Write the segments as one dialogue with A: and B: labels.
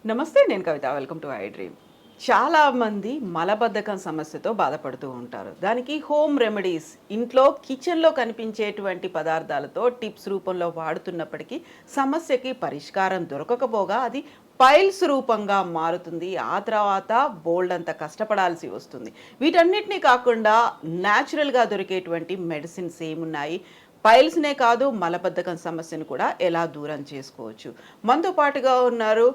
A: నమస్తే, నేను Kavitha. Welcome to I dream. చాలామంది మలబద్ధకం సమస్యతో బాధపడుతూ ఉంటారు. దానికి హోమ్ రెమెడీస్, ఇంట్లో కిచెన్లో కనిపించేటువంటి పదార్థాలతో టిప్స్ రూపంలో వాడుతున్నప్పటికీ సమస్యకి పరిష్కారం దొరకకపోగా అది పైల్స్ రూపంగా మారుతుంది. ఆ తర్వాత బోల్డ్ అంత కష్టపడాల్సి వస్తుంది. వీటన్నిటినీ కాకుండా న్యాచురల్గా దొరికేటువంటి మెడిసిన్స్ ఏమున్నాయి, పైల్స్నే కాదు మలబద్ధకం సమస్యను కూడా ఎలా దూరం చేసుకోవచ్చు. మనతో పాటుగా ఉన్నారు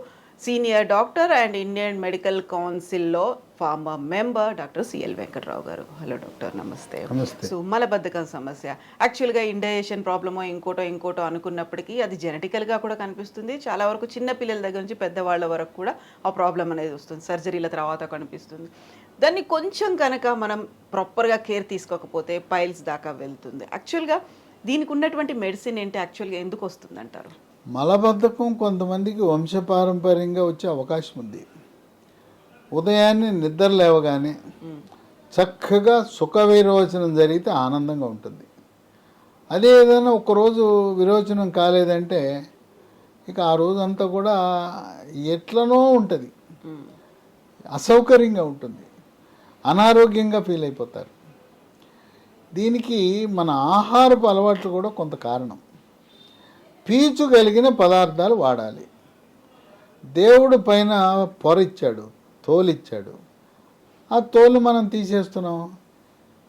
A: senior doctor and Indian medical కౌన్సిల్లో former member doctor CL Venkatrao గారు. హలో డాక్టర్, నమస్తే.
B: నమస్తే.
A: సో మలబద్ధకం సమస్య యాక్చువల్గా ఇండైజెషన్ ప్రాబ్లమో ఇంకోటో అనుకున్నప్పటికీ అది జెనెటికల్గా కూడా కనిపిస్తుంది. చాలా వరకు చిన్న పిల్లల దగ్గర నుంచి పెద్దవాళ్ళ వరకు కూడా ఆ ప్రాబ్లం అనేది వస్తుంది. సర్జరీల తర్వాత కనిపిస్తుంది. దాన్ని కొంచెం కనుక మనం ప్రాపర్గా కేర్ తీసుకోకపోతే పైల్స్ దాకా వెళ్తుంది. యాక్చువల్గా దీనికి ఉన్నటువంటి మెడిసిన్ ఏంటి, యాక్చువల్గా ఎందుకు వస్తుంది అంటారు?
B: మలబద్ధకం కొంతమందికి వంశపారంపర్యంగా వచ్చే అవకాశం ఉంది. ఉదయాన్నే నిద్ర లేవగానే చక్కగా సుఖ విరోచనం జరిగితే ఆనందంగా ఉంటుంది. అదే ఏదైనా ఒకరోజు విరోచనం కాలేదంటే ఇక ఆ రోజంతా కూడా ఎట్లనో ఉంటుంది, అసౌకర్యంగా ఉంటుంది, అనారోగ్యంగా ఫీల్ అయిపోతారు. దీనికి మన ఆహారపు అలవాట్లు కూడా కొంత కారణం. పీచు కలిగిన పదార్థాలు వాడాలి. దేవుడు పైన పొర ఇచ్చాడు, తోలిచ్చాడు. ఆ తోలు మనం తీసేస్తున్నాం,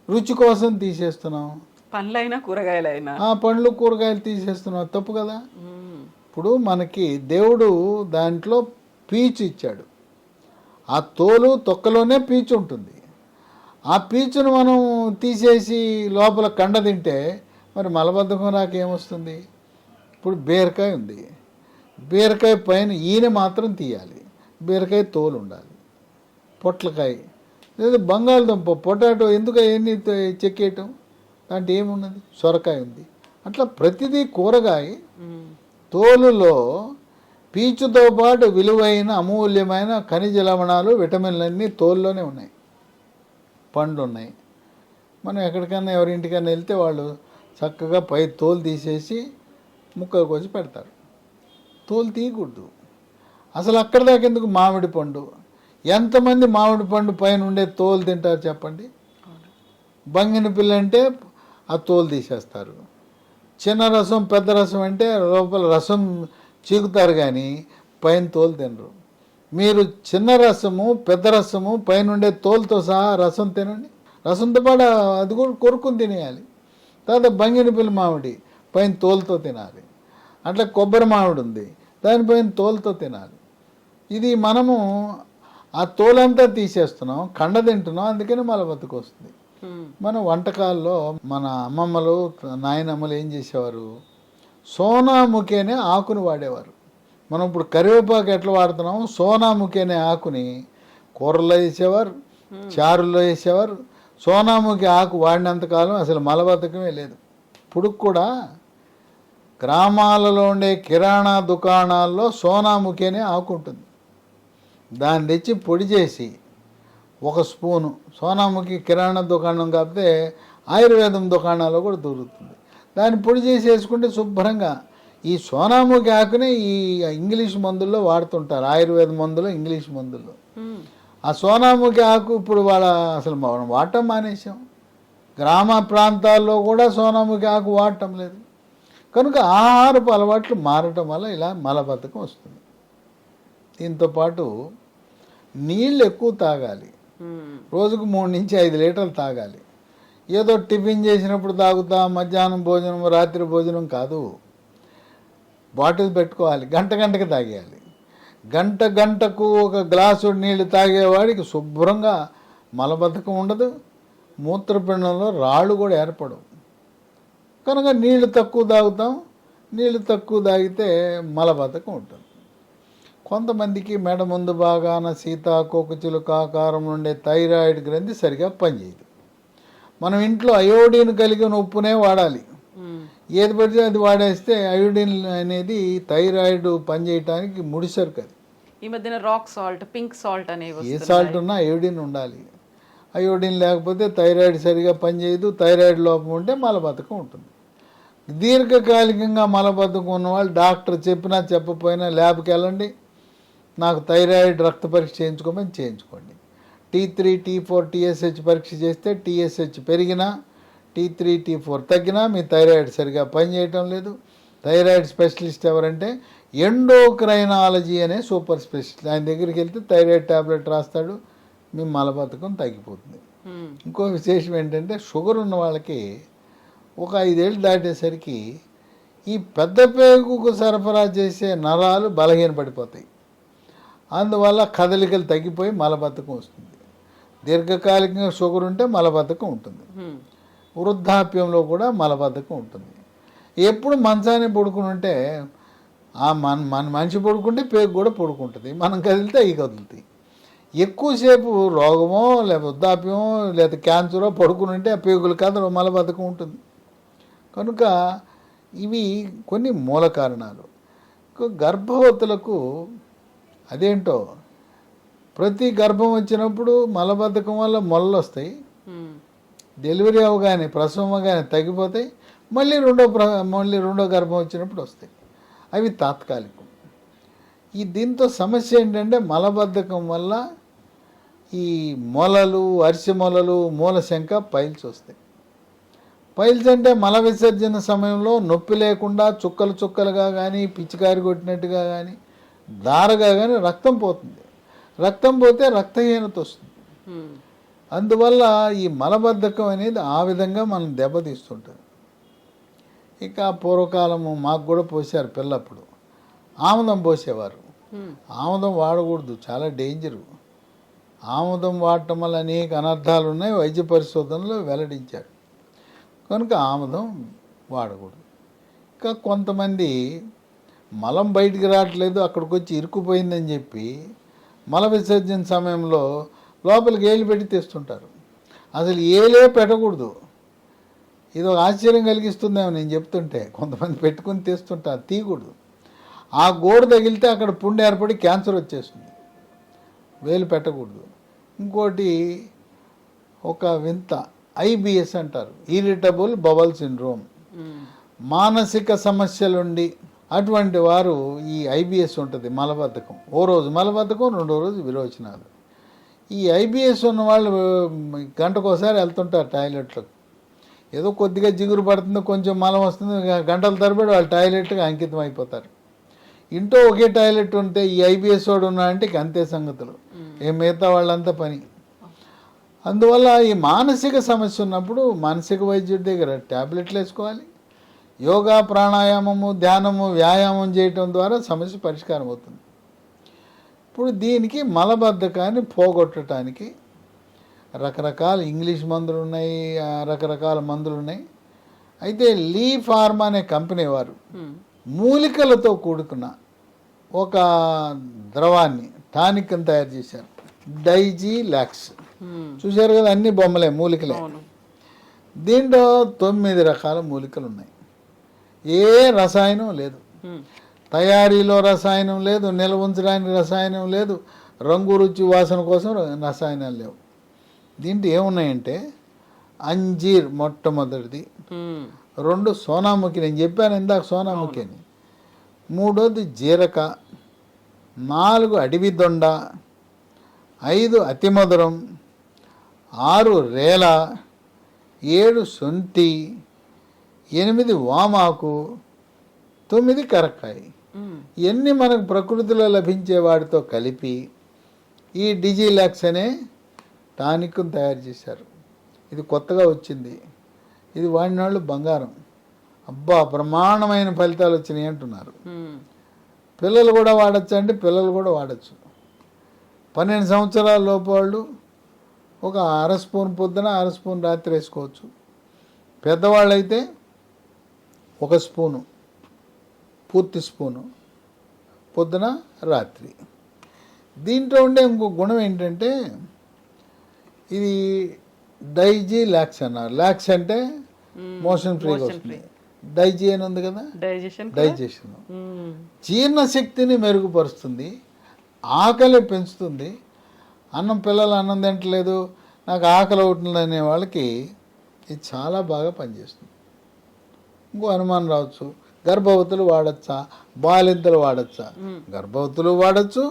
B: రుచి కోసం తీసేస్తున్నాం.
A: పండ్లైనా కూరగాయలైనా
B: ఆ పండ్లు కూరగాయలు తీసేస్తున్నాం, తప్పు కదా. ఇప్పుడు మనకి దేవుడు దాంట్లో పీచు ఇచ్చాడు. ఆ తోలు తొక్కలోనే పీచు ఉంటుంది. ఆ పీచును మనం తీసేసి లోపల కండ తింటే మరి మలబద్ధకం రాకేమొస్తుంది? ఇప్పుడు బీరకాయ ఉంది, బీరకాయ పైన ఈయన మాత్రం తీయాలి, బీరకాయ తోలు ఉండాలి. పొట్లకాయ లేదా బంగాళదుంప, పొటాటో ఎందుకు అవన్నీ చెక్కేయటం? దాంట్లో ఏమున్నది? సొరకాయ ఉంది. అట్లా ప్రతిదీ కూరగాయ తోలులో పీచుతో పాటు విలువైన అమూల్యమైన ఖనిజ లవణాలు, విటమిన్లన్నీ తోలులోనే ఉన్నాయి. పండ్లు ఉన్నాయి. మనం ఎక్కడికైనా ఎవరింటికైనా వెళ్తే వాళ్ళు చక్కగా పై తోలు తీసేసి ముక్కలు కోసి పెడతారు. తోలు తీయకూడదు అసలు. అక్కడ దాకా ఎందుకు? మామిడి పండు, ఎంతమంది మామిడి పండు పైన ఉండే తోలు తింటారు చెప్పండి? బంగిన పిల్ల అంటే ఆ తోలు తీసేస్తారు. చిన్న రసం పెద్ద రసం అంటే లోపల రసం చీకుతారు కానీ పైన తోలు తినరు. మీరు చిన్న రసము పెద్ద రసము పైన ఉండే తోలుతో సహా రసం తినండి. రసంతో పాటు అది కూడా కొరుకుని తినేయాలి. తర్వాత బంగిన పిల్ల మామిడి పైన తోలుతో తినాలి. అట్లా కొబ్బరి మామిడి ఉంది, దానిపైన తోలుతో తినాలి. ఇది మనము ఆ తోలంతా తీసేస్తున్నాం, కండ తింటున్నాం, అందుకని మలబద్ధకం వస్తుంది. మన వంటకాల్లో మన అమ్మమ్మలు నాయనమ్మలు ఏం చేసేవారు? సోనాముఖి అనే ఆకుని వాడేవారు. మనం ఇప్పుడు కరివేపాకు ఎట్లా వాడుతున్నాము, సోనాముఖి అనే ఆకుని కూరల్లో వేసేవారు, చారుల్లో వేసేవారు. సోనాముఖి ఆకు వాడినంతకాలం అసలు మలబద్ధకమే లేదు. ఇప్పుడు కూడా గ్రామాలలో ఉండే కిరాణా దుకాణాల్లో సోనాముఖి అనే ఆకు ఉంటుంది. దాన్ని తెచ్చి పొడి చేసి ఒక స్పూను, సోనాముఖి కిరాణా దుకాణం కాకపోతే ఆయుర్వేదం దుకాణాల్లో కూడా దొరుకుతుంది. దాన్ని పొడి చేసి వేసుకుంటే శుభ్రంగా. ఈ సోనాముఖి ఆకునే ఈ ఇంగ్లీష్ మందుల్లో వాడుతుంటారు, ఆయుర్వేద మందులు, ఇంగ్లీష్ మందుల్లో. ఆ సోనాముఖి ఆకు ఇప్పుడు అసలు మనం వాడటం మానేసాం. గ్రామ ప్రాంతాల్లో కూడా సోనాముఖి ఆకు వాడటం లేదు. కనుక ఆహారపు అలవాట్లు మారటం వల్ల ఇలా మలబద్ధకం వస్తుంది. దీంతోపాటు నీళ్ళు ఎక్కువ తాగాలి. రోజుకు 3 నుంచి 5 లీటర్లు తాగాలి. ఏదో టిఫిన్ చేసినప్పుడు తాగుతా, మధ్యాహ్నం భోజనం రాత్రి భోజనం కాదు. బాటిల్ పెట్టుకోవాలి, గంటకి తాగేయాలి. గంటకు ఒక గ్లాసు నీళ్ళు తాగేవాడికి శుభ్రంగా మలబద్ధకం ఉండదు, మూత్రపిండంలో రాళ్ళు కూడా ఏర్పడవు. కనుక నీళ్లు తక్కువ తాగుతాం. నీళ్లు తక్కువ తాగితే మలబద్ధకం ఉంటుంది. కొంతమందికి మెడ ముందు భాగాన సీతాకోకచిలుక ఆకారం ఉండే థైరాయిడ్ గ్రంథి సరిగా పనిచేయదు. మనం ఇంట్లో అయోడిన్ కలిగిన ఉప్పునే వాడాలి. ఏది పడితే అది వాడేస్తే అయోడిన్ అనేది థైరాయిడ్ పనిచేయటానికి ముడిసరుకు. అది
A: ఈ మధ్యన రాక్ సాల్ట్, పింక్ సాల్ట్ అనేవి,
B: ఏ సాల్ట్ ఉన్నా అయోడిన్ ఉండాలి. అయోడిన్ లేకపోతే థైరాయిడ్ సరిగా పనిచేయదు. థైరాయిడ్ లోపం ఉంటే మలబద్ధకం ఉంటుంది. దీర్ఘకాలికంగా మలబద్ధకం ఉన్నవాళ్ళు డాక్టర్ చెప్పినా చెప్పకపోయినా ల్యాబ్కి వెళ్ళండి, నాకు థైరాయిడ్ రక్త పరీక్ష చేయించుకోమని చేయించుకోండి. T3 T4 TSH పరీక్ష చేస్తే TSH పెరిగినా T3 T4 తగ్గినా మీ థైరాయిడ్ సరిగా పనిచేయటం లేదు. థైరాయిడ్ స్పెషలిస్ట్ ఎవరంటే ఎండోక్రైనాలజీ అనే సూపర్ స్పెషలిస్ట్. ఆయన దగ్గరికి వెళ్తే థైరాయిడ్ ట్యాబ్లెట్ రాస్తాడు, మీ మలబద్ధకం తగ్గిపోతుంది. ఇంకో విశేషం ఏంటంటే షుగర్ ఉన్న వాళ్ళకి ఒక 5 ఏళ్ళు దాటేసరికి ఈ పెద్ద పేగుకు సరఫరా చేసే నరాలు బలహీనపడిపోతాయి. అందువల్ల కదలికలు తగ్గిపోయి మలబద్ధకం వస్తుంది. దీర్ఘకాలికంగా షుగర్ ఉంటే మలబద్ధకం ఉంటుంది. వృద్ధాప్యంలో కూడా మలబద్ధకం ఉంటుంది. ఎప్పుడు మంచాన్ని పడుకుని ఉంటే మన మనిషి పడుకుంటే పేగు కూడా పడుకుంటుంది, మనం కదిలితే అవి కదులుతాయి. ఎక్కువసేపు రోగమో లేదా వృద్ధాప్యమో లేదా క్యాన్సరో పడుకుని ఉంటే ఆ పేగులు కదలు మలబద్ధకం ఉంటుంది. కనుక ఇవి కొన్ని మూల కారణాలు. గర్భవతులకు అదేంటో ప్రతి గర్భం వచ్చినప్పుడు మలబద్ధకం వల్ల మొలలు వస్తాయి, డెలివరీ అవగానే ప్రసవం అవగానే తగ్గిపోతాయి, మళ్ళీ రెండో గర్భం వచ్చినప్పుడు వస్తాయి. అవి తాత్కాలికం. దీంతో సమస్య ఏంటంటే మలబద్ధకం వల్ల ఈ మొలలు, అరిసె మొలలు, మూలశంక, పైల్స్ వస్తాయి. పైల్స్ అంటే మల విసర్జన సమయంలో నొప్పి లేకుండా చుక్కలు చుక్కలుగా కానీ పిచ్చికారి కొట్టినట్టుగా కానీ దారగా కానీ రక్తం పోతుంది. రక్తం పోతే రక్తహీనత వస్తుంది. అందువల్ల ఈ మలబద్ధకం అనేది ఆ విధంగా మనం దెబ్బతీస్తుంటుంది. ఇక పూర్వకాలము మాకు కూడా పోసారు పిల్లప్పుడు, ఆముదం పోసేవారు. ఆముదం వాడకూడదు, చాలా డేంజరు. ఆముదం వాడటం వల్ల అనేక అనర్థాలు ఉన్నాయి, వైద్య పరిశోధనలో వెల్లడించారు. కనుక ఆముదం వాడకూడదు. ఇంకా కొంతమంది మలం బయటికి రావట్లేదు, అక్కడికి వచ్చి ఇరుక్కుపోయిందని చెప్పి మల విసర్జన సమయంలో లోపలికి ఏలు పెట్టి తెస్తుంటారు. అసలు ఏలే పెట్టకూడదు. ఇది ఒక ఆశ్చర్యం కలిగిస్తుందేమో నేను చెప్తుంటే. కొంతమంది పెట్టుకుని తెస్తుంటారు, తీయకూడదు. ఆ గోడు తగిలితే అక్కడ పుండు ఏర్పడి క్యాన్సర్ వచ్చేస్తుంది. వేలు పెట్టకూడదు. ఇంకోటి ఒక వింత IBS అంటారు, ఇరిటబుల్ బవల్ సిండ్రోమ్. మానసిక సమస్యలుండి అటువంటి వారు ఈ IBS ఉంటుంది, మలబద్ధకం. ఓ రోజు మలబద్ధకం, రెండో రోజు విరోచనాలు. ఈ IBS ఉన్న వాళ్ళు గంటకోసారి వెళ్తుంటారు టాయిలెట్లకు. ఏదో కొద్దిగా జిగురు పడుతుంది, కొంచెం మలం వస్తుంది, గంటల తరబడి వాళ్ళు టాయిలెట్కి అంకితం అయిపోతారు. ఇంట్లో ఒకే టాయిలెట్ ఉంటే ఈ IBS వాడు ఉన్నాడంటే ఇక అంతే సంగతులు, మిగతా వాళ్ళంతా పని. అందువల్ల ఈ మానసిక సమస్య ఉన్నప్పుడు మానసిక వైద్యుడి దగ్గర ట్యాబ్లెట్లు వేసుకోవాలి. యోగా, ప్రాణాయామము, ధ్యానము, వ్యాయామం చేయటం ద్వారా సమస్య పరిష్కారం అవుతుంది. ఇప్పుడు దీనికి మలబద్ధకాన్ని పోగొట్టడానికి రకరకాల ఇంగ్లీష్ మందులు ఉన్నాయి, రకరకాల మందులు ఉన్నాయి. అయితే లీ ఫార్మా అనే కంపెనీ వారు మూలికలతో కూడుకున్న ఒక ద్రవాన్ని, టానిక్ అని తయారు చేశారు, డైజీలాక్స్. చూశారు కదా, అన్ని బొమ్మలే, మూలికలే. దీంట్లో 9 రకాల మూలికలు ఉన్నాయి. ఏ రసాయనం లేదు, తయారీలో రసాయనం లేదు, నిల్వ ఉంచడానికి రసాయనం లేదు, రంగు, రుచి, వాసన కోసం రసాయనాలు లేవు. దీంట్లో ఏమున్నాయంటే అంజీర్ మొట్టమొదటిది, 2 సోనాముఖి, నేను చెప్పాను ఇందాక సోనాముఖి అని, 3వది జీరక, 4 అడవి దొండ, 5 అతిమధురం, 6 రేల, 7 శొంఠి, 8 వామాకు, 9 కరక్కాయ. ఇవన్నీ మనకు ప్రకృతిలో లభించే వాటితో కలిపి ఈ డిజిలాక్స్ అనే టానిక్ను తయారు చేశారు. ఇది కొత్తగా వచ్చింది. ఇది వాడిన వాళ్ళు బంగారం. అబ్బా, బ్రహ్మాండమైన ఫలితాలు వచ్చినాయి అంటున్నారు. పిల్లలు కూడా వాడచ్చు అంటే పిల్లలు కూడా వాడచ్చు. 12 సంవత్సరాల లోపు వాళ్ళు ఒక 1/2 స్పూన్ పొద్దున, 1/2 స్పూన్ రాత్రి వేసుకోవచ్చు. పెద్దవాళ్ళు అయితే 1 స్పూను, పూర్తి స్పూను పొద్దున, రాత్రి. దీంట్లో ఉండే ఇంకో గుణం ఏంటంటే ఇది డైజీలాక్స్ అన్నారు. లాక్స్ అంటే మోషన్ ఫ్రీగా వస్తుంది. డైజీ అని ఉంది కదా, డైజెషన్. జీర్ణశక్తిని మెరుగుపరుస్తుంది, ఆకలి పెంచుతుంది. పిల్లలు అన్నం తింటలేదు, నాకు ఆకలి అవుతుంది అనే వాళ్ళకి ఇది చాలా బాగా పనిచేస్తుంది. ఇంకో అనుమానం రావచ్చు, గర్భవతులు వాడచ్చా, బాలింతలు వాడచ్చా? గర్భవతులు వాడచ్చు,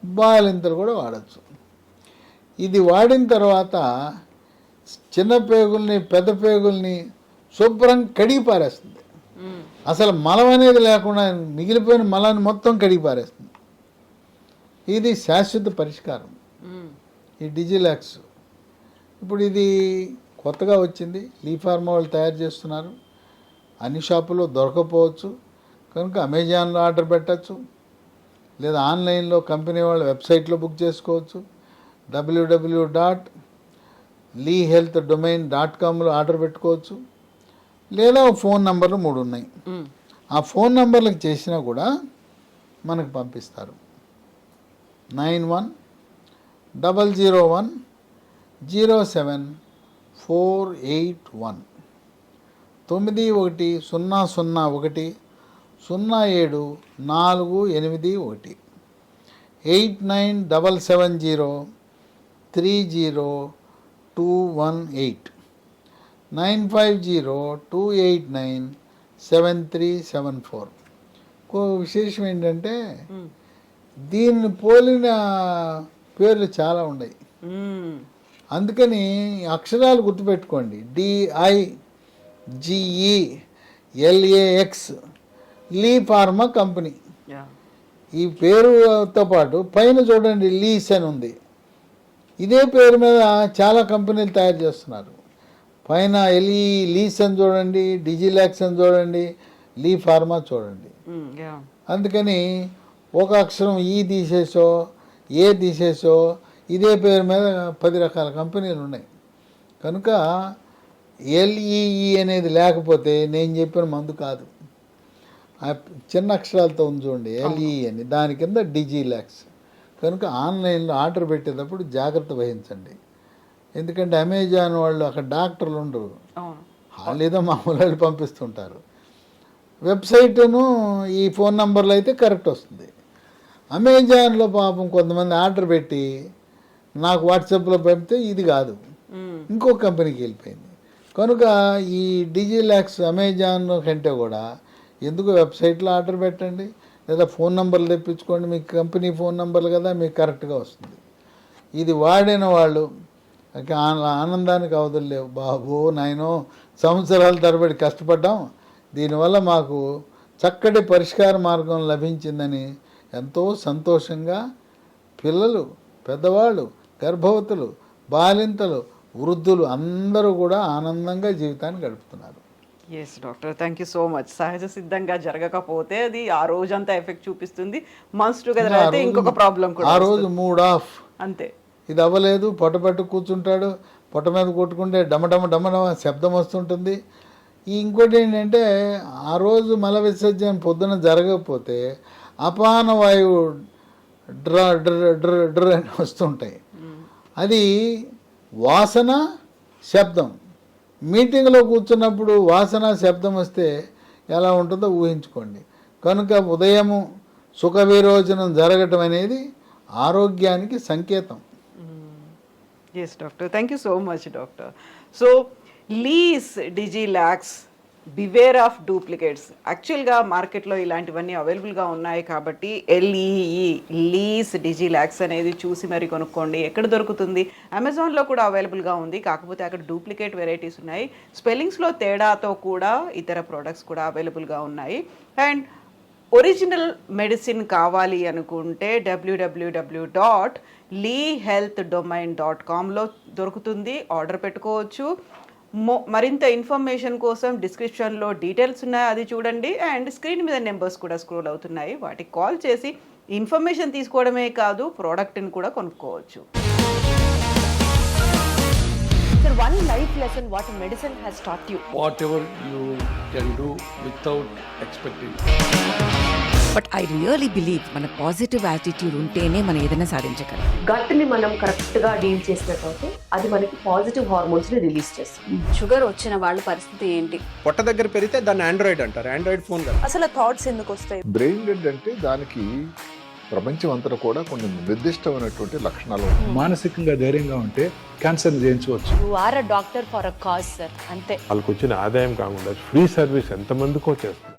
B: బాలింతలు కూడా వాడచ్చు. ఇది వాడిన తర్వాత చిన్న పేగుల్ని పెద్ద పేగుల్ని శుభ్రం కడిగి పారేస్తుంది. అసలు మలం అనేది లేకుండా మిగిలిపోయిన మలాన్ని మొత్తం కడిగి పారేస్తుంది. ఇది శాశ్వత పరిష్కారం, ఈ డిజిలాక్స్. ఇప్పుడు ఇది కొత్తగా వచ్చింది, లీ ఫార్మా వాళ్ళు తయారు చేస్తున్నారు. అన్ని షాపుల్లో దొరకపోవచ్చు కనుక అమెజాన్లో ఆర్డర్ పెట్టచ్చు, లేదా ఆన్లైన్లో కంపెనీ వాళ్ళ వెబ్సైట్లో బుక్ చేసుకోవచ్చు. www.leehealthdomain.comలో ఆర్డర్ పెట్టుకోవచ్చు, లేదా ఫోన్ నంబర్లు 3 ఉన్నాయి. ఆ ఫోన్ నంబర్లకు చేసినా కూడా మనకు పంపిస్తారు. 9100107481 9100107481 8977030218 9502897374. ఇంకో విశేషం ఏంటంటే దీన్ని పోలిన పేర్లు చాలా ఉన్నాయి. అందుకని అక్షరాలు గుర్తుపెట్టుకోండి. DIGELAX లీ ఫార్మా కంపెనీ. ఈ పేరుతో పాటు పైన చూడండి లీస్ అని ఉంది. ఇదే పేరు మీద చాలా కంపెనీలు తయారు చేస్తున్నారు. పైన లీస్ అని చూడండి, డిజిలాక్స్ అని చూడండి, లీ ఫార్మా చూడండి. అందుకని ఒక అక్షరం ఈ తీసేసో ఏ తీసేసో ఇదే పేరు మీద 10 రకాల కంపెనీలు ఉన్నాయి. కనుక LEE అనేది లేకపోతే నేను చెప్పిన మందు కాదు. ఆ చిన్న అక్షరాలతో ఉంది చూడండి LEE అని, దాని కింద డిజిలాక్స్. కనుక ఆన్లైన్లో ఆర్డర్ పెట్టేటప్పుడు జాగ్రత్త వహించండి. ఎందుకంటే అమెజాన్ వాళ్ళు అక్కడ డాక్టర్లు ఉండరు, వాళ్ళు ఏదో మామూలు వాళ్ళు పంపిస్తుంటారు. వెబ్సైట్ను ఈ ఫోన్ నంబర్లో అయితే కరెక్ట్ వస్తుంది. అమెజాన్లో పాపం కొంతమంది ఆర్డర్ పెట్టి నాకు వాట్సాప్లో పంపితే ఇది కాదు, ఇంకో కంపెనీకి వెళ్ళిపోయింది. కనుక ఈ డిజిలాక్స్ అమెజాన్ కంటే కూడా ఎందుకు వెబ్సైట్లో ఆర్డర్ పెట్టండి, లేదా ఫోన్ నంబర్లు తెప్పించుకోండి. మీకు కంపెనీ ఫోన్ నంబర్లు కదా, మీకు కరెక్ట్గా వస్తుంది. ఇది వాడిన వాళ్ళు ఆనందానికి అవధులు లేవు. బాబు నాయనో, సంవత్సరాల తరబడి కష్టపడ్డాం, దీనివల్ల మాకు చక్కటి పరిష్కార మార్గం లభించిందని ఎంతో సంతోషంగా పిల్లలు, పెద్దవాళ్ళు, గర్భవతులు, బాలింతలు, వృద్ధులు అందరూ కూడా ఆనందంగా జీవితాన్ని గడుపుతున్నారు.
A: Yes doctor, thank you so much. సహజ సిద్ధంగా జరగకపోతే అది ఆ రోజంతా ఎఫెక్ట్ చూపిస్తుంది. మంత్స్ టుగెదర్ అయితే ఇంకొక ప్రాబ్లం కూడా,
B: ఆ రోజు మూడ్ ఆఫ్
A: అంతే.
B: ఇది అవ్వలేదు, పొట్టపెట్టు కూర్చుంటాడు, పొట్ట మీద కొట్టుకుంటే డమడమ డమడమ శబ్దం వస్తుంటుంది. ఇంకోటి ఏంటంటే ఆ రోజు మల విసర్జన పొద్దున జరగకపోతే అపాన వాయువు డ్ర డ్ర డ్ర డ్ర అని వస్తుంటాయి. అది వాసన, శబ్దం. మీటింగ్లో కూర్చున్నప్పుడు వాసన, శబ్దం వస్తే ఎలా ఉంటుందో ఊహించుకోండి. కనుక ఉదయము సుఖ విరోచనం జరగటం అనేది ఆరోగ్యానికి సంకేతం.
A: Yes doctor, thank you so much doctor. So లీస్ డిజిలాక్స్, బివేర్ ఆఫ్ డూప్లికేట్స్. యాక్చువల్గా మార్కెట్లో ఇలాంటివన్నీ అవైలబుల్గా ఉన్నాయి కాబట్టి LEE లీస్ డిజిలాక్స్ అనేది చూసి మరి కొనుక్కోండి. ఎక్కడ దొరుకుతుంది? అమెజాన్లో కూడా అవైలబుల్గా ఉంది, కాకపోతే అక్కడ డూప్లికేట్ వెరైటీస్ ఉన్నాయి. స్పెల్లింగ్స్లో తేడాతో కూడా ఇతర ప్రోడక్ట్స్ కూడా అవైలబుల్గా ఉన్నాయి. అండ్ ఒరిజినల్ మెడిసిన్ కావాలి అనుకుంటే www.leehealthdomain.comలో దొరుకుతుంది, ఆర్డర్ పెట్టుకోవచ్చు. మరింత ఇన్ఫర్మేషన్ కోసం డిస్క్రిప్షన్లో డీటెయిల్స్ ఉన్నాయి, అది చూడండి. అండ్ స్క్రీన్ మీద నెంబర్స్ కూడా స్క్రోల్ అవుతున్నాయి, వాటికి కాల్ చేసి ఇన్ఫర్మేషన్ తీసుకోవడమే కాదు, ప్రోడక్ట్ని కూడా కొనుక్కోవచ్చు.
C: Sir, one life lesson what medicine has taught you.
D: Whatever you can do without expecting.
E: But I really believe మన పాజిటివ్ యాటిట్యూడ్ ఉంటేనే మనం ఏదైనా సాధించగలం.
C: గట్ ని మనం కరెక్ట్ గా డీల్ చేసినట్లయితే అది మనకి పాజిటివ్ హార్మోన్స్ ని రిలీజ్ చేస్తుంది.
F: షుగర్ వచ్చిన వాళ్ళ పరిస్థితి ఏంటి?
G: పొట్ట దగ్గర పెరిగితే దాన్ని ఆండ్రాయిడ్ అంటారు, ఆండ్రాయిడ్ ఫోన్ కదా.
C: అసలు థాట్స్ ఎందుకు వస్తాయి?
H: బ్రెయిన్ డెడ్ అంటే దానికి
G: ప్రపంచం అంతా కూడా కొన్ని నిర్దిష్టమైనటువంటి లక్షణాలు ఉన్నాయి.
H: మానసికంగా ధైర్యంగా ఉంటే క్యాన్సర్ జయించవచ్చు.
I: You are a doctor for a cause sir, అంతే.
J: వాళ్ళకి వచ్చిన ఆదాయం కాకుండా ఫ్రీ సర్వీస్ ఎంతమందికో చేస్తారు.